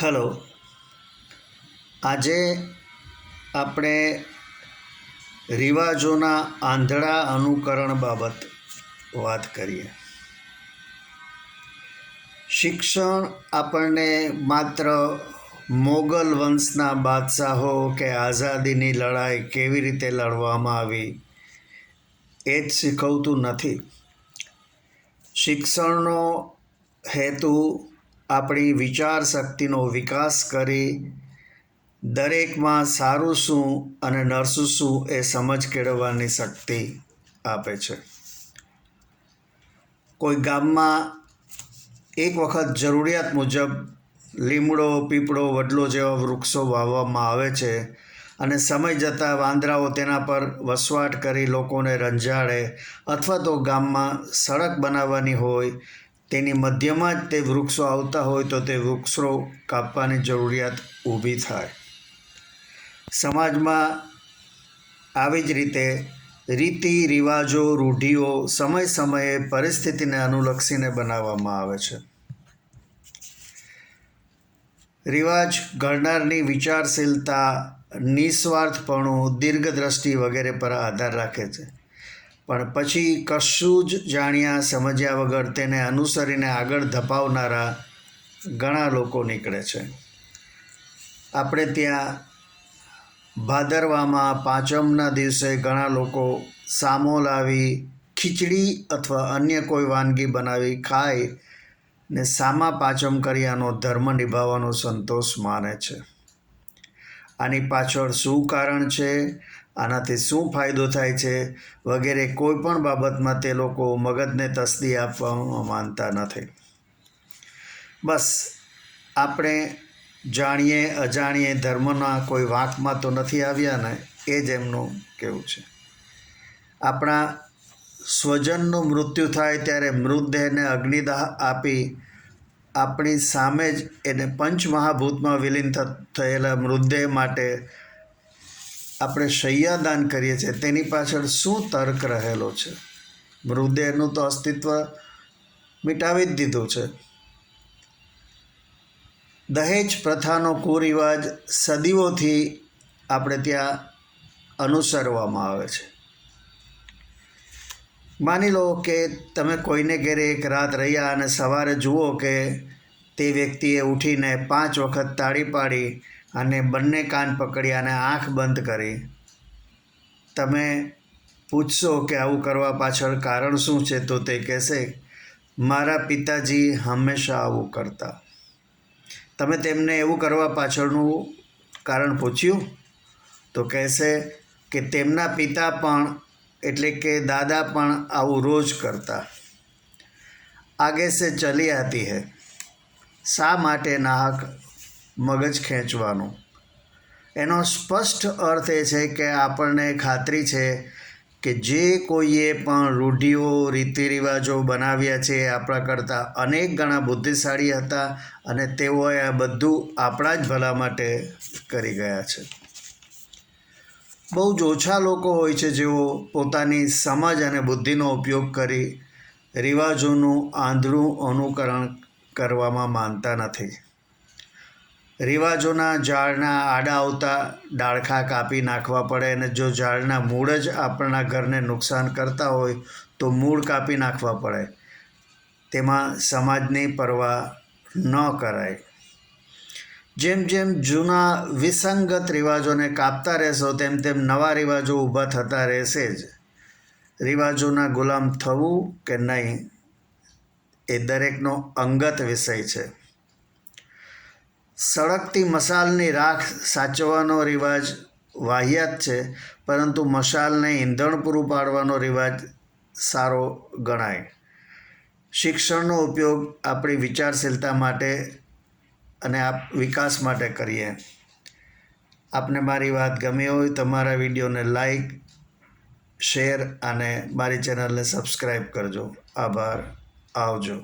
Hello. આજે આપણે રિવાજોના આંધળા અનુકરણ બાબત વાત કરીએ. શિક્ષણ આપણને માત્ર મોગલ વંશના બાદશાહો કે આઝાદીની લડાઈ કેવી રીતે લડવામાં આવી એ જ શીખવતું નથી. શિક્ષણનો હેતુ આપણી વિચાર શક્તિનો વિકાસ કરી દરેકમાં સારું શું અને નરસું શું એ સમજ કેળવવાની શક્તિ આપે છે. કોઈ ગામમાં એક વખત જરૂરિયાત મુજબ લીમડો, પીપળો, વડલો જેવા વૃક્ષો વાવવામાં આવે છે અને સમય જતાં વાંદરાઓ તેના પર વસવાટ કરી લોકોને રંજાડે અથવા તો ગામમાં સડક બનાવવાની હોય તેની મધ્યમાં જ તે વૃક્ષો આવતા હોય તો તે વૃક્ષો કાપવાની જરૂરિયાત ઊભી થાય. સમાજમાં આવી જ રીતે રીતિ રિવાજો, રૂઢિઓ સમય સમયે પરિસ્થિતિને અનુલક્ષીને બનાવવામાં આવે છે. રિવાજ ઘડનારની વિચારશીલતા, નિસ્વાર્થપણું, દીર્ઘદ્રષ્ટિ વગેરે પર આધાર રાખે છે. પણ પછી કશું જ જાણ્યા સમજ્યા વગર તેને અનુસરીને આગળ ધપાવનારા ઘણા લોકો નીકળે છે. આપણે ત્યાં ભાદરવામાં પાંચમના દિવસે ઘણા લોકો સામો લાવી ખીચડી અથવા અન્ય કોઈ વાનગી બનાવી ખાય ને સામા પાંચમ કર્યાનો ધર્મ નિભાવવાનો સંતોષ માને છે. આની પાછળ શું કારણ છે, આનાથી શું ફાયદો થાય છે વગેરે કોઈ પણ બાબતમાં તે લોકો મગજને તસદી આપવામાં માનતા નથી. બસ આપણે જાણીએ અજાણીએ ધર્મના કોઈ વાંકમાં તો નથી આવ્યા ને, એ જ એમનું કહેવું છે. આપણા સ્વજનનું મૃત્યુ થાય ત્યારે મૃતદેહને અગ્નિદાહ આપી આપણી સામે જ એને પંચમહાભૂતમાં વિલીન થયેલા મૃતદેહ માટે આપણે શય્યાદાન કરીએ છીએ. તેની પાછળ શું તર્ક રહેલો છે? મૃતદેહનું તો અસ્તિત્વ મિટાવી જ દીધું છે. દહેજ પ્રથાનો કુરિવાજ સદીઓથી આપણે ત્યાં અનુસરવામાં આવે છે. માની લો કે તમે કોઈને ઘરે એક રાત રહ્યા અને સવારે જુઓ કે તે વ્યક્તિએ ઉઠીને 5 વખત તાળી પાડી અને બંને કાન પકડ્યા અને આંખ બંધ કરી. તમે પૂછશો કે આવું કરવા પાછળ કારણ શું છે, તો તે કહેશે, મારા પિતાજી હંમેશા આવું કરતા. તમે તેમને એવું કરવા પાછળનું કારણ પૂછ્યું તો કહેશે કે તેમના પિતા પણ એટલે કે દાદા પણ આવું રોજ કરતા. આગે સે ચલી આતી હૈ. શા માટે નાહક મગજ ખેંચવાનું? એનો સ્પષ્ટ અર્થ એ છે કે આપણને ખાતરી છે કે જે કોઈએ પણ રૂઢિઓ, રીતિરિવાજો બનાવ્યા છે એ આપણા કરતાં અનેક ગણા બુદ્ધિશાળી હતા અને તેઓએ આ બધું આપણા જ ભલા માટે કરી ગયા છે. બહુ જ ઓછા લોકો હોય છે જેઓ પોતાની સમજ અને બુદ્ધિનો ઉપયોગ કરી રિવાજોનું આંધળું અનુકરણ કરવામાં માનતા નથી. રિવાજોના ઝાડના આડા આવતા ડાળખા કાપી નાખવા પડે અને જો ઝાડના મૂળ જ આપણા ઘરને નુકસાન કરતા હોય તો મૂળ કાપી નાખવા પડે. તેમાં સમાજની પરવા ન કરાય. જેમ જેમ જૂના વિસંગત રિવાજોને કાપતા રહેશો તેમ તેમ નવા રિવાજો ઊભા થતા રહેશે જ. રિવાજોના ગુલામ થવું કે નહીં એ દરેકનો અંગત વિષય છે. સળગતી મશાલની રાખ સાચવવાનો રિવાજ વાહિયાત છે, પરંતુ મશાલને ઈંધણ પૂરું પાડવાનો રિવાજ સારો ગણાય. શિક્ષણનો ઉપયોગ આપણી વિચારશીલતા માટે અને વિકાસ માટે કરીએ. આપને મારી વાત ગમી હોય તો મારા વિડીયોને લાઈક, શેર અને મારી ચેનલને સબસ્ક્રાઈબ કરજો. આભાર. આવજો.